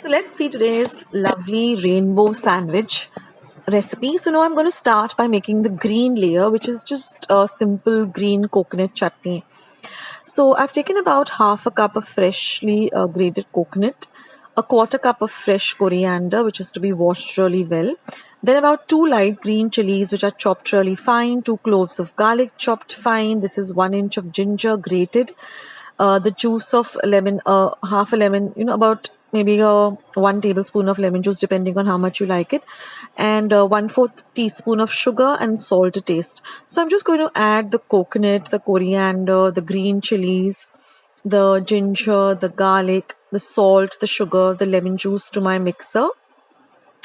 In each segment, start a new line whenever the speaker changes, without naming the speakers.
So let's see today's lovely rainbow sandwich recipe. So now I'm going to start by making the green layer, which is just a simple green coconut chutney. So I've taken about half a cup of freshly grated coconut, a quarter cup of fresh coriander, which is to be washed really well. Then about 2 light green chilies, which are chopped really fine, 2 cloves of garlic chopped fine. This is 1 inch of ginger grated, the juice of lemon, half a lemon, about maybe 1 tablespoon of lemon juice, depending on how much you like it, and 1/4 teaspoon of sugar and salt to taste. So I'm just going to add the coconut, the coriander, the green chilies, the ginger, the garlic, the salt, the sugar, the lemon juice to my mixer.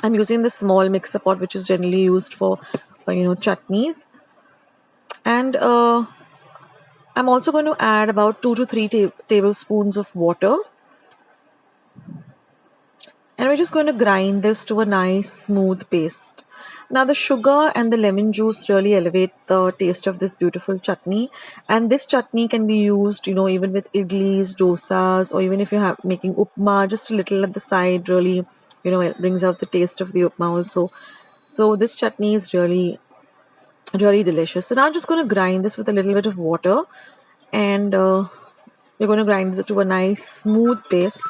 I'm using the small mixer pot, which is generally used for, chutneys. And I'm also going to add about 2 to 3 tablespoons of water. And we're just going to grind this to a nice smooth paste. Now the sugar and the lemon juice really elevate the taste of this beautiful chutney. And this chutney can be used, even with idlis, dosas, or even if you're making upma, just a little at the side, really, it brings out the taste of the upma also. So this chutney is really, really delicious. So now I'm just going to grind this with a little bit of water, and we're going to grind it to a nice smooth paste.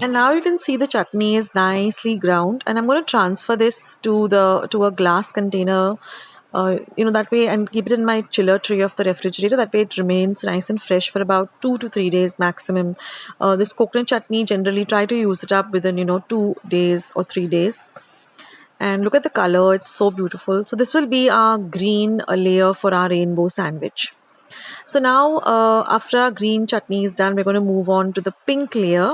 And now you can see the chutney is nicely ground, and I'm going to transfer this to a glass container, that way, and keep it in my chiller tray of the refrigerator. That way it remains nice and fresh for about 2 to 3 days maximum. This coconut chutney, generally try to use it up within 2 days or 3 days. And look at the color, it's so beautiful. So this will be our green layer for our rainbow sandwich. So now after our green chutney is done, we're going to move on to the pink layer.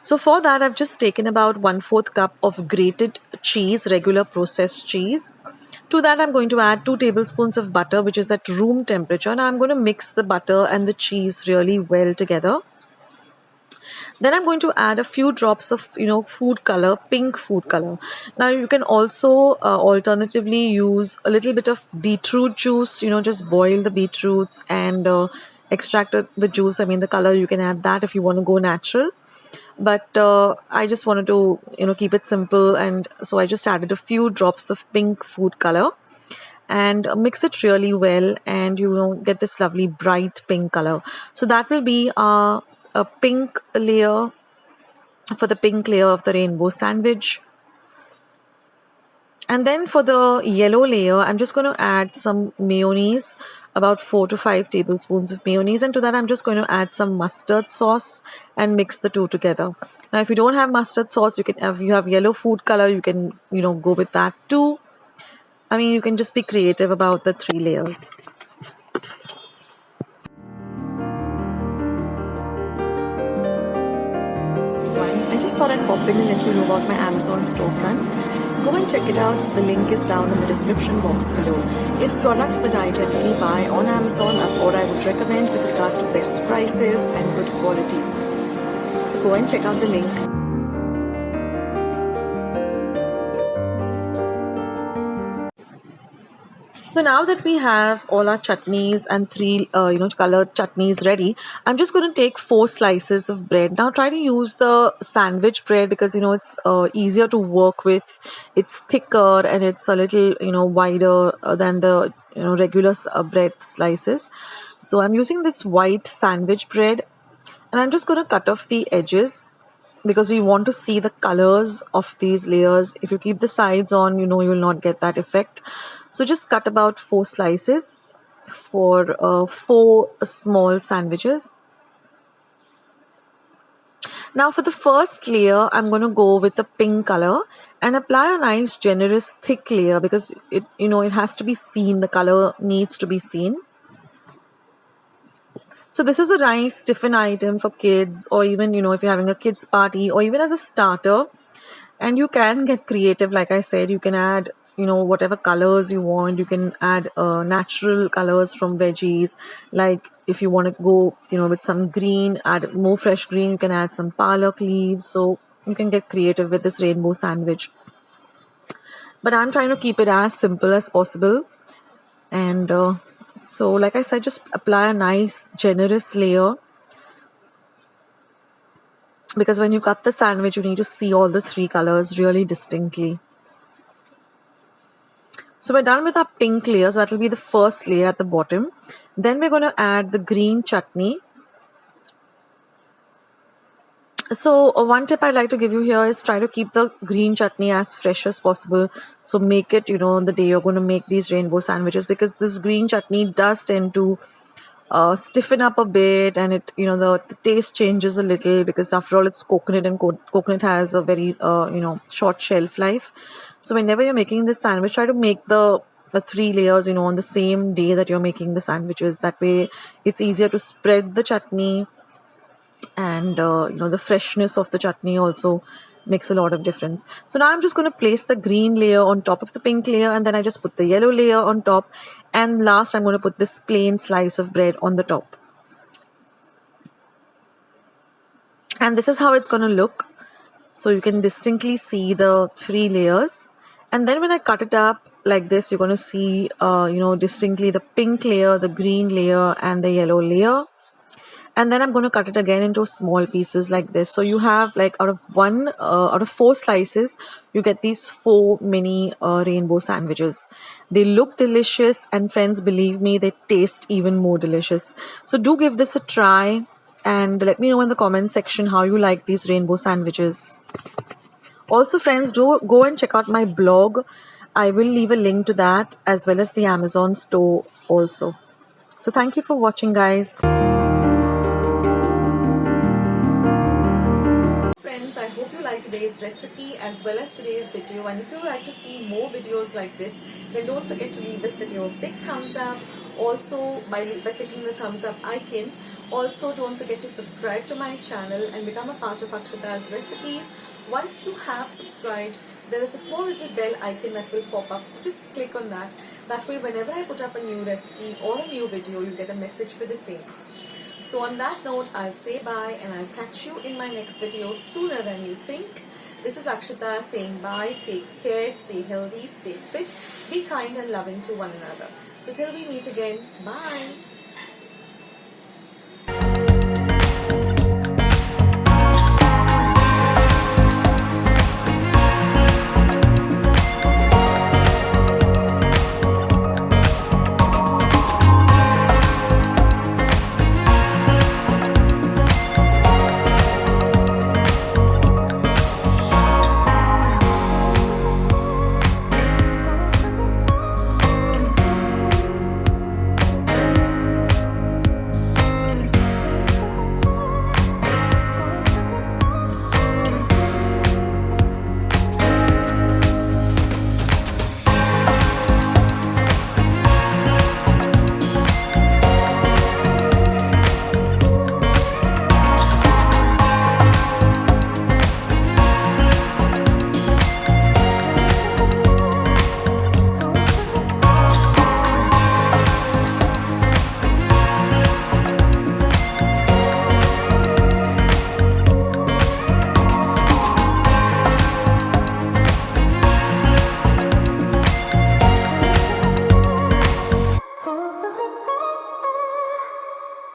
So for that, I've just taken about 1/4 cup of grated cheese, regular processed cheese. To that, I'm going to add 2 tablespoons of butter, which is at room temperature. Now I'm going to mix the butter and the cheese really well together. Then I'm going to add a few drops of, food color, pink food color. Now you can also alternatively use a little bit of beetroot juice, just boil the beetroots and extract the juice. I mean, the color, you can add that if you want to go natural. But I just wanted to, keep it simple. And so I just added a few drops of pink food color and mix it really well, and get this lovely bright pink color. So that will be a pink layer for the pink layer of the rainbow sandwich. And then for the yellow layer, I'm just going to add some mayonnaise, about 4 to 5 tablespoons of mayonnaise, and to that I'm just going to add some mustard sauce and mix the two together. Now if you don't have mustard sauce, you have yellow food color, you can go with that too. I mean, you can just be creative about the 3 layers. I just thought I'd pop in and let you know about my Amazon storefront. Go and check it out. The link is down in the description box below. It's products that I generally buy on Amazon or I would recommend with regard to best prices and good quality. So go and check out the link. So now that we have all our chutneys and 3 colored chutneys ready, I'm just going to take 4 slices of bread. Now try to use the sandwich bread because it's easier to work with. It's thicker and it's a little wider than the regular bread slices. So I'm using this white sandwich bread, and I'm just going to cut off the edges because we want to see the colors of these layers. If you keep the sides on, you will not get that effect. So just cut about 4 slices for 4 small sandwiches. Now for the first layer, I'm going to go with the pink color and apply a nice generous thick layer because it has to be seen. The color needs to be seen. So this is a nice tiffin item for kids, or even, if you're having a kids party, or even as a starter. And you can get creative. Like I said, you can add, whatever colors you want. You can add natural colors from veggies. Like if you want to go, with some green, add more fresh green, you can add some palak leaves. So you can get creative with this rainbow sandwich. But I'm trying to keep it as simple as possible. And so like I said, just apply a nice generous layer. because when you cut the sandwich, you need to see all the three colors really distinctly. So we're done with our pink layer, so that will be the first layer at the bottom. Then we're going to add the green chutney. So one tip I'd like to give you here is try to keep the green chutney as fresh as possible. So make it, the day you're going to make these rainbow sandwiches, because this green chutney does tend to stiffen up a bit, and it, the taste changes a little, because after all it's coconut, and coconut has a very short shelf life. So whenever you're making this sandwich, try to make the three layers on the same day that you're making the sandwiches. That way it's easier to spread the chutney, and the freshness of the chutney also makes a lot of difference. So now I'm just going to place the green layer on top of the pink layer, and then I just put the yellow layer on top, and last I'm going to put this plain slice of bread on the top. And this is how it's going to look. So you can distinctly see the three layers, and then when I cut it up like this, you're going to see distinctly the pink layer, the green layer, and the yellow layer. And then I'm going to cut it again into small pieces like this. So you have, like, out of four slices, you get these four mini rainbow sandwiches. They look delicious, and friends, believe me, they taste even more delicious. So do give this a try, and let me know in the comment section how you like these rainbow sandwiches. Also, friends, do go and check out my blog. I will leave a link to that, as well as the Amazon store also. So thank you for watching, guys. Friends, I hope you like today's recipe as well as today's video, and if you would like to see more videos like this, then don't forget to leave this video a big thumbs up. Also, by clicking the thumbs up icon. Also, don't forget to subscribe to my channel and become a part of Akshata's recipes. Once you have subscribed, there is a small little bell icon that will pop up, so just click on that. That way, whenever I put up a new recipe or a new video, you get a message for the same. So on that note, I'll say bye, and I'll catch you in my next video sooner than you think. This is Akshata saying bye. Take care, stay healthy, stay fit, be kind and loving to one another. So till we meet again, bye.